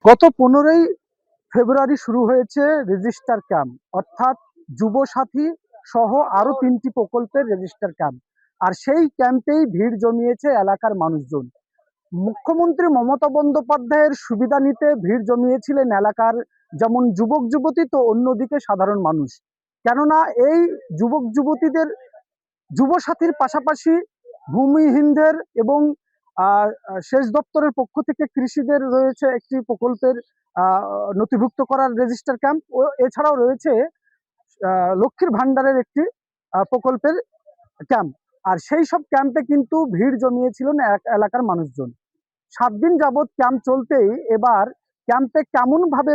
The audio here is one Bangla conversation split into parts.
গত 15ই ফেব্রুয়ারি শুরু হয়েছে রেজিস্টার ক্যাম্প, অর্থাৎ যুবসাথী সহ আরো 3টি প্রকল্পের রেজিস্টার ক্যাম্প। আর সেই ক্যাম্পেই ভিড় জমিয়েছে এলাকার মানুষজন। মুখ্যমন্ত্রী মমতা বন্দ্যোপাধ্যায়ের সুবিধা নিতে ভিড় জমিয়েছিলেন এলাকার যেমন যুবক যুবতী, তো অন্যদিকে সাধারণ মানুষ। কেননা এই যুবক যুবতীদের যুবসাথীর পাশাপাশি ভূমিহীনদের এবং সেচ দপ্তরের পক্ষ থেকে কৃষিদের রয়েছে একটি প্রকল্পের নথিভুক্ত করার রেজিস্টার ক্যাম্প, ও এছাড়াও রয়েছে লক্ষ্মীর ভান্ডারের একটি প্রকল্পের ক্যাম্প। আর সেই সব ক্যাম্পে কিন্তু ভিড় জমিয়েছিলেন এলাকার মানুষজন। 7 দিন যাবৎ ক্যাম্প চলতেই এবার ক্যাম্পে কেমন ভাবে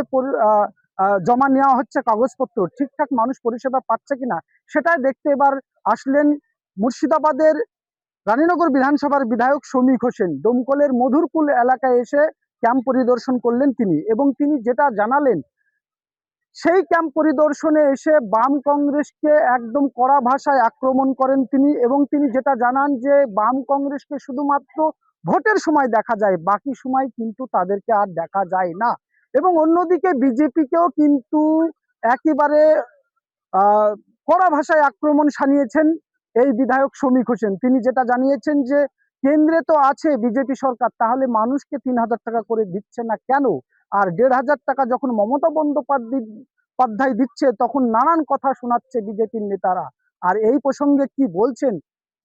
জমা নেওয়া হচ্ছে কাগজপত্র, ঠিকঠাক মানুষ পরিষেবা পাচ্ছে কিনা সেটাই দেখতে এবার আসলেন মুর্শিদাবাদের রানীনগর বিধানসভার বিধায়ক শমীক হোসেন। দমকলের মধুরকুল এলাকায় এসে ক্যাম্প পরিদর্শন করলেন তিনি, এবং তিনি যেটা জানালেন, সেই ক্যাম্প পরিদর্শনে এসে বাম কংগ্রেসকে একদম কড়া ভাষায় আক্রমণ করেন তিনি, এবং তিনি যেটা জানান যে বাম কংগ্রেসকে শুধুমাত্র ভোটের সময় দেখা যায়, বাকি সময় কিন্তু তাদেরকে আর দেখা যায় না। এবং অন্যদিকে বিজেপিকেও কিন্তু একেবারে কড়া ভাষায় আক্রমণ শানিয়েছেন এই বিধায়ক শমীক হোসেন। তিনি যেটা জানিয়েছেন যে কেন্দ্রে তো আছে বিজেপি সরকার, তাহলে মানুষকে 3,000 টাকা করে দিচ্ছে না কেন? আর 1,500 টাকা যখন মমতা বন্দ্যোপাধ্যায় দিচ্ছে, তখন নানান কথা শোনাচ্ছে বিজেপির নেতারা। আর এই প্রসঙ্গে কি বলছেন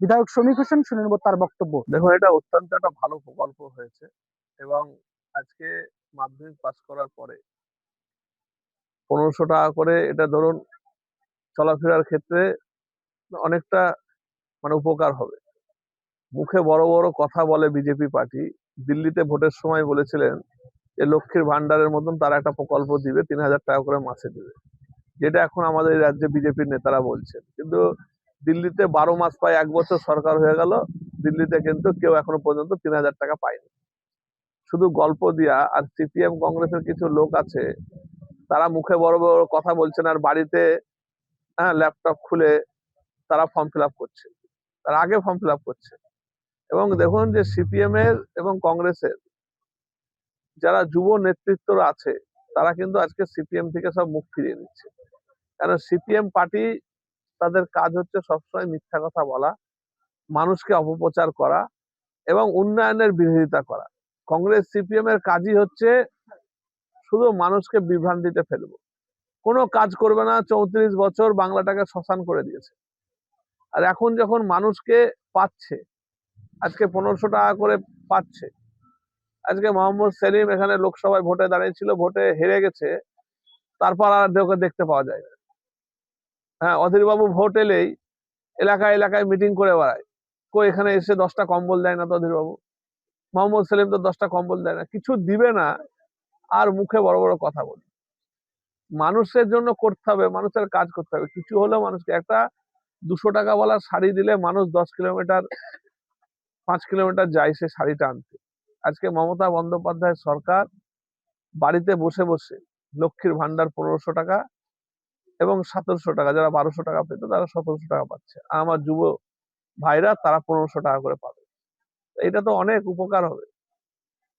বিধায়ক শমীক হোসেন, শুনে নেব তার বক্তব্য। দেখুন, এটা অত্যন্ত একটা ভালো প্রকল্প হয়েছে এবং আজকে মাধ্যমিক পাস করার পরে 1500 টাকা করে এটা ধরুন চলাফেরার ক্ষেত্রে অনেকটা উপকার হবে। মুখে বড় বড় কথা বলে বিজেপি পার্টি, দিল্লিতে ভোটের সময় বলেছিলেন যে লক্ষ্মীর ভান্ডারের মতন তারা একটা প্রকল্প দিবে, 3,000 টাকা করে মাসে দিবে, যেটা এখন আমাদের এই রাজ্যে বিজেপির নেতারা বলছেন। কিন্তু দিল্লিতে 12 মাস প্রায় 1 বছর সরকার হয়ে গেল, দিল্লিতে কিন্তু কেউ এখনো পর্যন্ত 3,000 টাকা পায়নি। শুধু গল্প দিয়া। আর সিপিএম কংগ্রেসের কিছু লোক আছে, তারা মুখে বড় বড় কথা বলছেন আর বাড়িতে ল্যাপটপ খুলে তারা ফর্ম ফিল আপ করছে, তার আগে ফর্ম ফিল আপ করছে। এবং দেখুন যে সিপিএম এর এবং কংগ্রেসের যারা যুব নেতৃত্ব আছে, তারা কিন্তু আজকে সিপিএম থেকে সব মুখ ফিরিয়ে নিচ্ছে। কারণ সিপিএম পার্টি, তাদের কাজ হচ্ছে সবসময় মিথ্যা কথা বলা, মানুষকে অপপ্রচার করা এবং উন্নয়নের বিরোধিতা করা। কংগ্রেস সিপিএম এর কাজই হচ্ছে শুধু মানুষকে বিভ্রান্তিতে ফেলবো, কোনো কাজ করবে না। 34 বছর বাংলাটাকে শ্মশান করে দিয়েছে। আর এখন যখন মানুষকে পাচ্ছে, আজকে 1500 টাকা করে পাচ্ছে। আজকে মোহাম্মদ সেলিম এখানে লোকসভায় ভোটে দাঁড়িয়েছিল, ভোটে হেরে গেছে, তারপর আর ওকে দেখতে পাওয়া যায় না। অধীর বাবু ভোট এলেই এলাকায় এলাকায় মিটিং করে বেড়ায়, এখানে এসে 10টা কম্বল দেয় না তো অধীর বাবু। মোহাম্মদ সেলিম তো 10টা কম্বল দেয় না, কিছু দিবে না, আর মুখে বড় বড় কথা বলে। মানুষের জন্য করতে হবে, মানুষের কাজ করতে হবে। কিছু হলেও মানুষকে একটা 200 টাকা বলা শাড়ি দিলে মানুষ 10 কিলোমিটার 5 কিলোমিটার যায় সে শাড়িটা আনতে। আজকে মমতা বন্দ্যোপাধ্যায় সরকার বাড়িতে বসে বসে লক্ষ্মীর ভান্ডার 1500 টাকা এবং 1700 টাকা, যারা 1200 টাকা পেত তারা 1700 টাকা পাচ্ছে। আর আমার যুব ভাইরা তারা 1500 টাকা করে পাবে। এটা তো অনেক উপকার হবে।